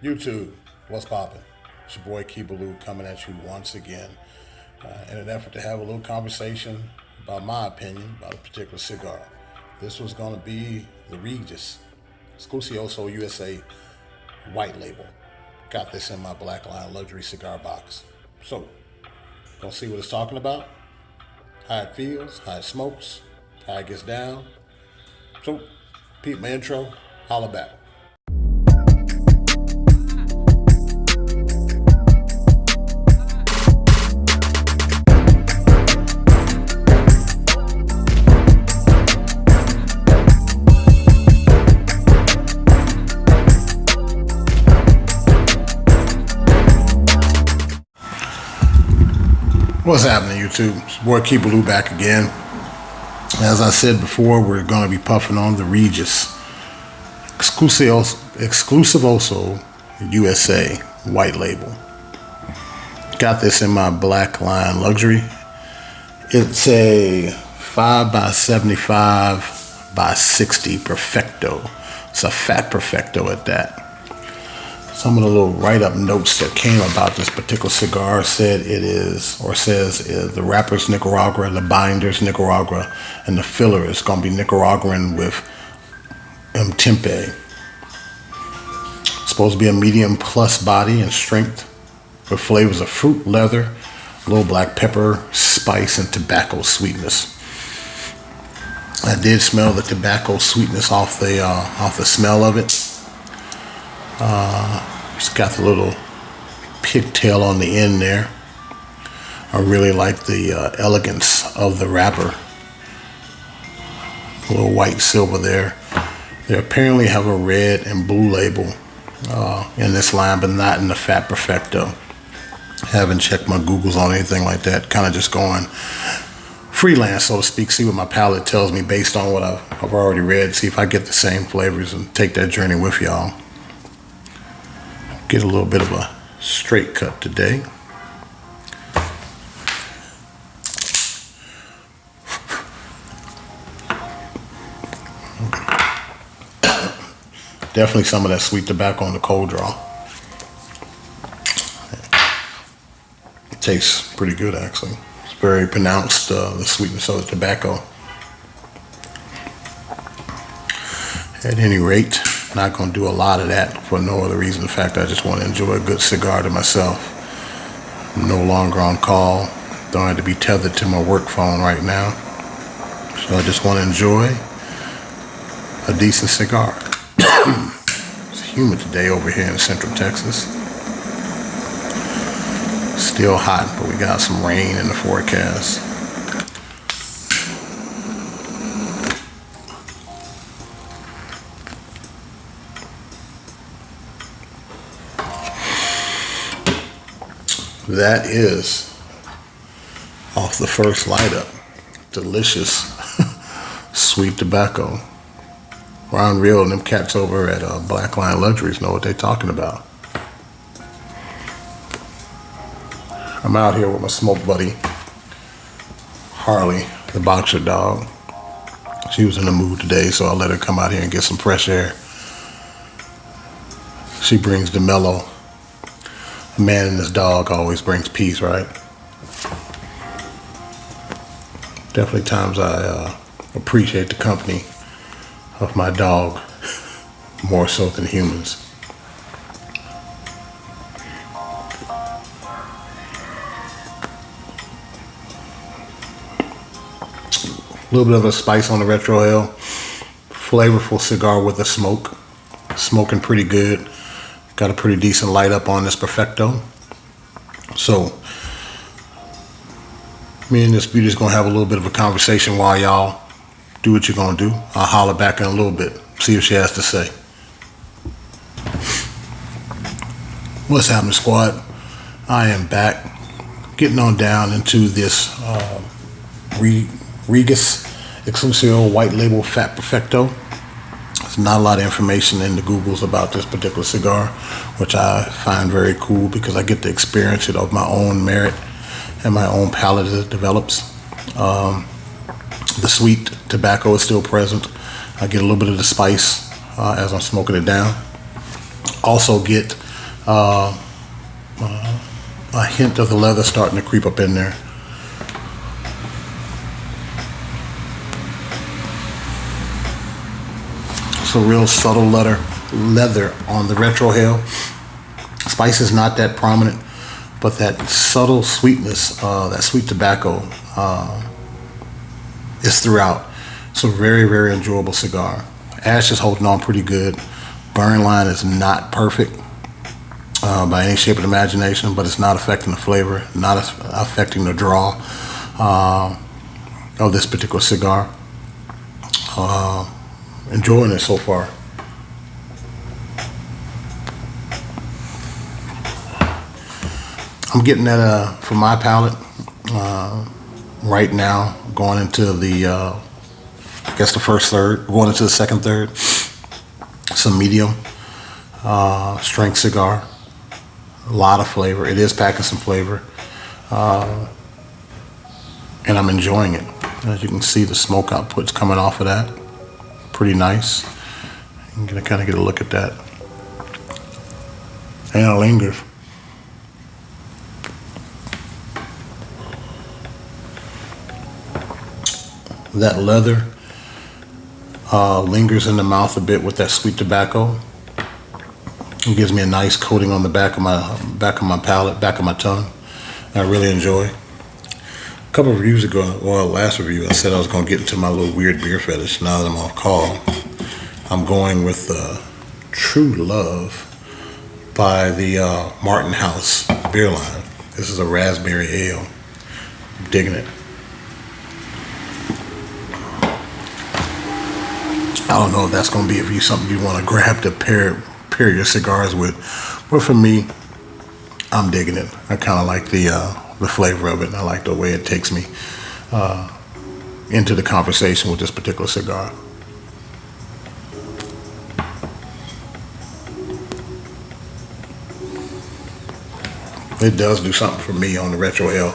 YouTube, what's poppin'? It's your boy Keebaloo coming at you once again in an effort to have a little conversation about my opinion about a particular cigar. This was going to be the Regius Exclusioso USA White Label. Got this in my Black Line luxury cigar box. So, gonna see what it's talking about, how it feels, how it smokes, how it gets down. So, peep my intro, holla back. What's happening, YouTube? It's your boy Keebaloo back again. As I said before, we're going to be puffing on the Regius Exclusivoso USA White Label. Got this in my Black Line luxury. It's a 5x75x60 Perfecto. It's a Fat Perfecto at that. Some of the little write-up notes that came about this particular cigar said it is, or says the wrapper's Nicaragua, the binder's Nicaragua, and the filler is going to be Nicaraguan with Tempe. Supposed to be a medium plus body and strength with flavors of fruit, leather, a little black pepper, spice, and tobacco sweetness. I did smell the tobacco sweetness off the smell of it. It's got the little pigtail on the end there. I really like the elegance of the wrapper. A little white silver there. They apparently have a red and blue label in this line, but not in the Fat Perfecto. Haven't checked my Googles on anything like that. Kind of just going freelance, so to speak. See what my palate tells me based on what I've already read. See if I get the same flavors and take that journey with y'all. Get a little bit of a straight cut today. Definitely some of that sweet tobacco on the cold draw. It tastes pretty good, actually. It's very pronounced, the sweetness of the tobacco. At any rate, not going to do a lot of that for no other reason. In fact, I just want to enjoy a good cigar to myself. I'm no longer on call. Don't have to be tethered to my work phone right now. So I just want to enjoy a decent cigar. It's humid today over here in Central Texas. Still hot, but we got some rain in the forecast. That is off the first light up. Delicious sweet tobacco. Ron Real and them cats over at Black Line Luxuries know what they're talking about. I'm out here with my smoke buddy, Harley, the boxer dog. She was in the mood today, so I let her come out here and get some fresh air. She brings the mellow. A man and his dog always brings peace, right? Definitely times I appreciate the company of my dog more so than humans. A little bit of a spice on the retro L. Flavorful cigar with a smoke. Smoking pretty good. Got a pretty decent light up on this Perfecto. So, me and this beauty's gonna have a little bit of a conversation while y'all do what you're gonna do. I'll holler back in a little bit, see what she has to say. What's happening, squad? I am back, getting on down into this Regius Exclusivo White Label Fat Perfecto. There's not a lot of information in the Googles about this particular cigar, which I find very cool because I get to experience it of my own merit and my own palate as it develops. The sweet tobacco is still present. I get a little bit of the spice as I'm smoking it down. Also get A hint of the leather starting to creep up in there. It's a real subtle leather on the retrohale. Spice is not that prominent, but that subtle sweetness, that sweet tobacco is throughout. It's a very, very enjoyable cigar. Ash is holding on pretty good. Burn line is not perfect by any shape of the imagination, but it's not affecting the flavor, not affecting the draw of this particular cigar. Enjoying it so far. I'm getting that for my palate right now, going into the I guess the first third, going into the second third. Some medium strength cigar, a lot of flavor. It is packing some flavor, and I'm enjoying it. As you can see, the smoke output's coming off of that. Pretty nice. I'm gonna kind of get a look at that, and it lingers. That leather lingers in the mouth a bit with that sweet tobacco. It gives me a nice coating on the back of my palate, back of my tongue. I really enjoy. A couple of reviews ago, well, last review, I said I was going to get into my little weird beer fetish. Now that I'm off call, I'm going with True Love by the Martin House beer line. This is a raspberry ale. I'm digging it. I don't know if that's going to be if you something you want to grab to pair your cigars with, but for me, I'm digging it. I kind of like the flavor of it, and I like the way it takes me into the conversation with this particular cigar. It does do something for me on the retro ale.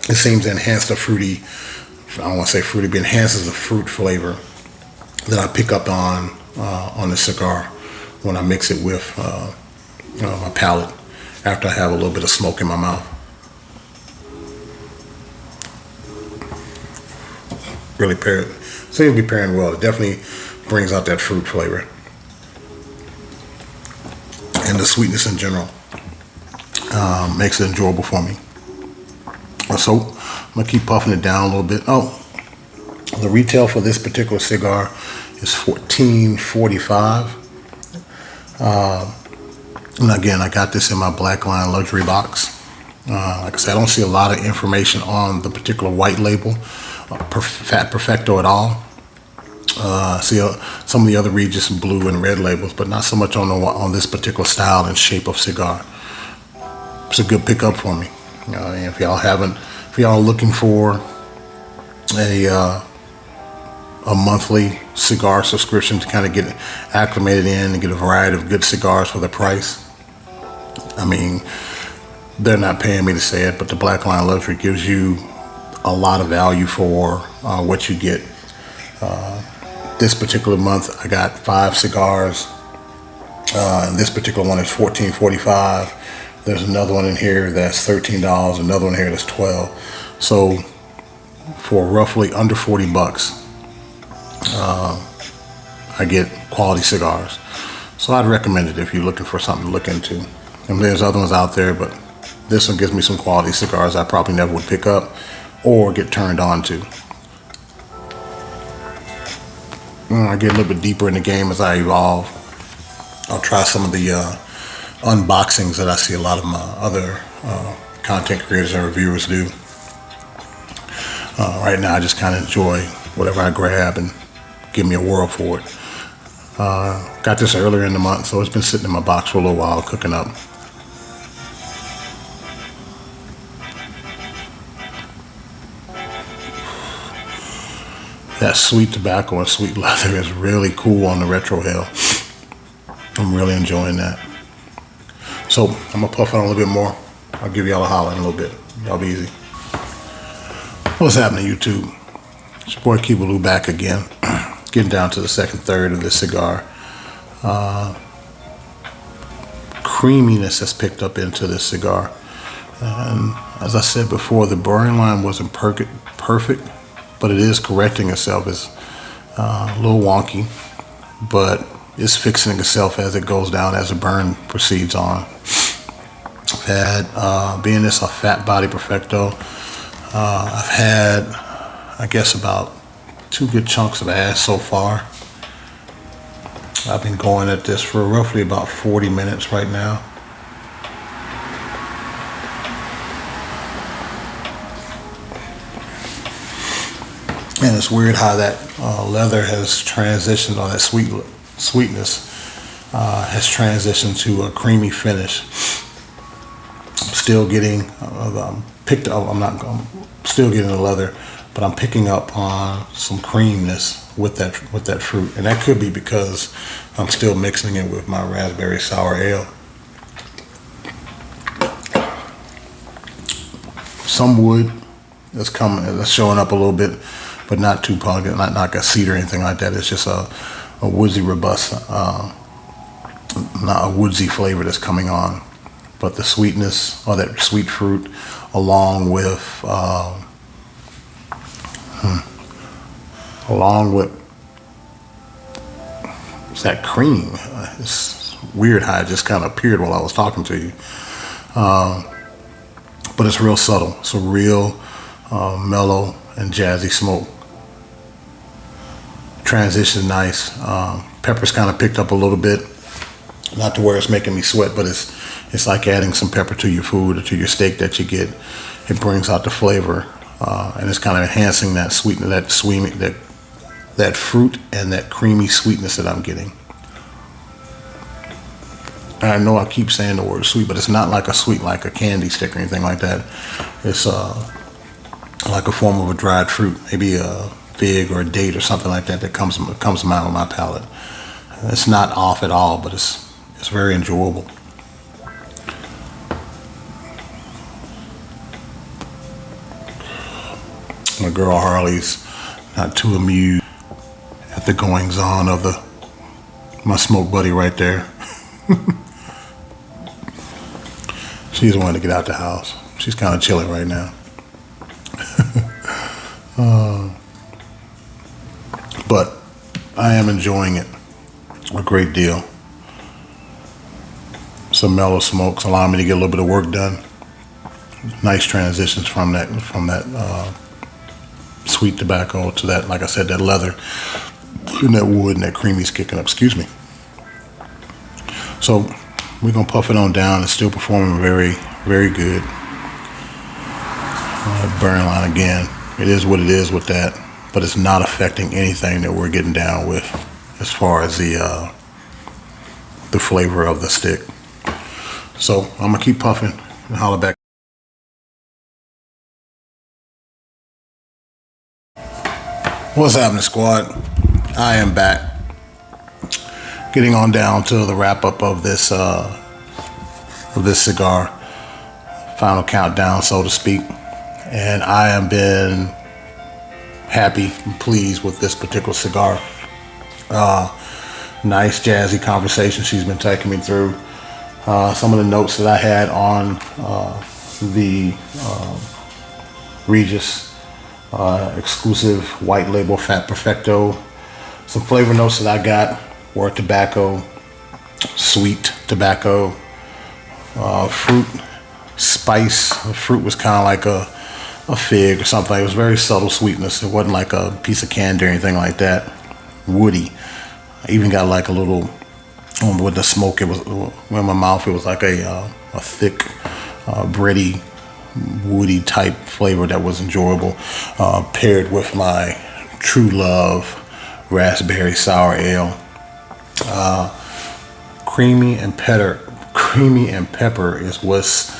It seems to enhance the fruity, I don't want to say fruity, but enhances the fruit flavor that I pick up on the cigar when I mix it with my palate after I have a little bit of smoke in my mouth. Really seems to be pairing well. It definitely brings out that fruit flavor and the sweetness in general. Makes it enjoyable for me. So I'm gonna keep puffing it down a little bit. Oh, the retail for this particular cigar is $14.45. And again, I got this in my Black Line luxury box. Like I said, I don't see a lot of information on the particular white label, Fat Perfecto at all. I see some of the other Regius blue and red labels, but not so much on this particular style and shape of cigar. It's a good pickup for me. If y'all are looking for a monthly cigar subscription to kind of get acclimated in and get a variety of good cigars for the price. I mean, they're not paying me to say it, but the Black Line Luxury gives you a lot of value for what you get. This particular month, I got 5 cigars, and this particular one is $14.45. There's another one in here that's $13, another one here that's $12. So for roughly under 40 bucks, I get quality cigars. So I'd recommend it if you're looking for something to look into. And there's other ones out there, but this one gives me some quality cigars I probably never would pick up or get turned on to. I get a little bit deeper in the game as I evolve. I'll try some of the unboxings that I see a lot of my other content creators and reviewers do. Right now I just kind of enjoy whatever I grab and give me a whirl for it. Got this earlier in the month, so it's been sitting in my box for a little while cooking up. That sweet tobacco and sweet leather is really cool on the retrohale. I'm really enjoying that. So I'm gonna puff on a little bit more. I'll give y'all a holler in a little bit. Y'all be easy. What's happening, YouTube? It's your boy Kibaloo back again. Getting down to the second third of this cigar. creaminess that's picked up into this cigar. And as I said before, the burn line wasn't perfect, but it is correcting itself. It's a little wonky, but it's fixing itself as it goes down, as the burn proceeds on. I've had, being this a fat body perfecto, I've had, I guess, about 2 good chunks of ash so far. I've been going at this for roughly about 40 minutes right now. And it's weird how that leather has transitioned, or that sweetness has transitioned to a creamy finish. I'm still getting still getting the leather, but I'm picking up on some creaminess with that fruit, and that could be because I'm still mixing it with my raspberry sour ale. Some wood that's showing up a little bit, but not too pungent, not like a cedar or anything like that. It's just a woodsy, robust, not a woodsy flavor that's coming on. But the sweetness, or that sweet fruit, along with that cream. It's weird how it just kind of appeared while I was talking to you. But it's real subtle. It's a real mellow and jazzy smoke. Transition nice. Pepper's kind of picked up a little bit, not to where it's making me sweat, but it's like adding some pepper to your food or to your steak that you get. It brings out the flavor, and it's kind of enhancing that sweetness, that fruit and that creamy sweetness that I'm getting. And I know I keep saying the word sweet, but it's not like a sweet, like a candy stick or anything like that. It's like a form of a dried fruit, maybe a fig or a date or something like that comes out of my palate. It's not off at all, but it's very enjoyable. My girl Harley's not too amused at the goings on of my smoke buddy right there. She's the one to get out the house. She's kind of chilling right now. But I am enjoying it a great deal. Some mellow smokes allow me to get a little bit of work done. Nice transitions from that sweet tobacco to that, like I said, that leather and that wood and that creamy's kicking up. Excuse me. So we're gonna puff it on down. It's still performing very, very good. Burn line again. It is what it is with that, but it's not affecting anything that we're getting down with as far as the flavor of the stick. So I'm gonna keep puffing and holler back. What's happening, squad? I am back. Getting on down to the wrap up of this cigar. Final countdown, so to speak. And I have been happy and pleased with this particular cigar. Nice jazzy conversation she's been taking me through. Some of the notes that I had on the Regius exclusive white label Fat Perfecto. Some flavor notes that I got were tobacco, sweet tobacco, fruit, spice. The fruit was kind of like a fig or something. It was very subtle sweetness. It wasn't like a piece of candy or anything like that. Woody. I even got like a little, with the smoke, it was in my mouth, it was like a thick, bready, woody type flavor that was enjoyable, paired with my True Love raspberry sour ale. Creamy and pepper is what's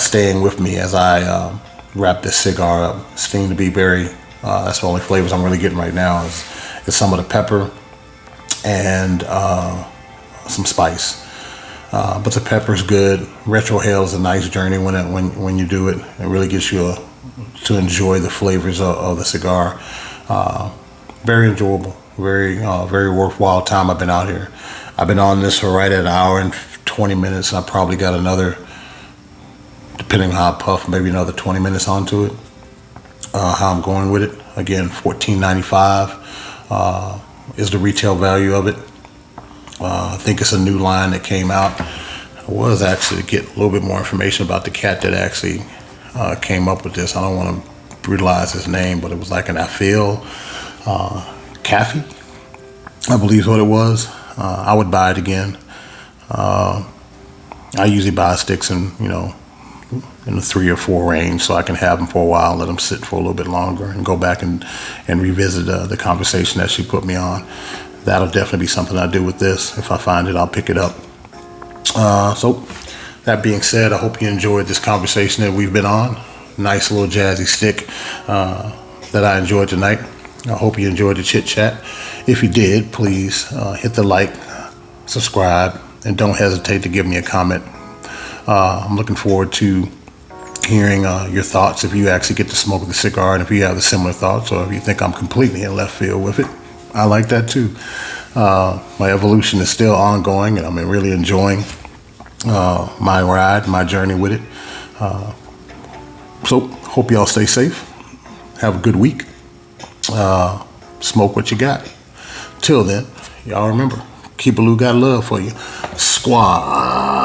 staying with me as I wrap this cigar up. It seems to be very, that's the only flavors I'm really getting right now is some of the pepper and some spice. But the pepper's good. Retrohale is a nice journey when you do it. It really gets you to enjoy the flavors of the cigar. Very enjoyable. Very worthwhile time I've been out here. I've been on this for right at an hour and 20 minutes. I probably got another, depending on how I puff, maybe another 20 minutes onto it. How I'm going with it. Again, $14.95 is the retail value of it. I think it's a new line that came out. I was actually to get a little bit more information about the cat that actually came up with this. I don't want to brutalize his name, but it was like an Afil Cafe, I believe is what it was. I would buy it again. I usually buy sticks in the 3 or 4 range, so I can have them for a while, let them sit for a little bit longer, and go back and revisit the conversation that she put me on. That'll definitely be something I do with this. If I find it, I'll pick it up. So that being said, I hope you enjoyed this conversation that we've been on. Nice little jazzy stick that I enjoyed tonight. I hope you enjoyed the chit chat. If you did, please hit the like, subscribe, and don't hesitate to give me a comment. I'm looking forward to hearing your thoughts, if you actually get to smoke the cigar, and if you have the similar thoughts, or if you think I'm completely in left field with it. I like that too. My evolution is still ongoing, and I'm really enjoying my ride, my journey with it. So hope y'all stay safe. Have a good week. Smoke what you got. Till then, y'all remember, Keep Blue got love for you. Squad.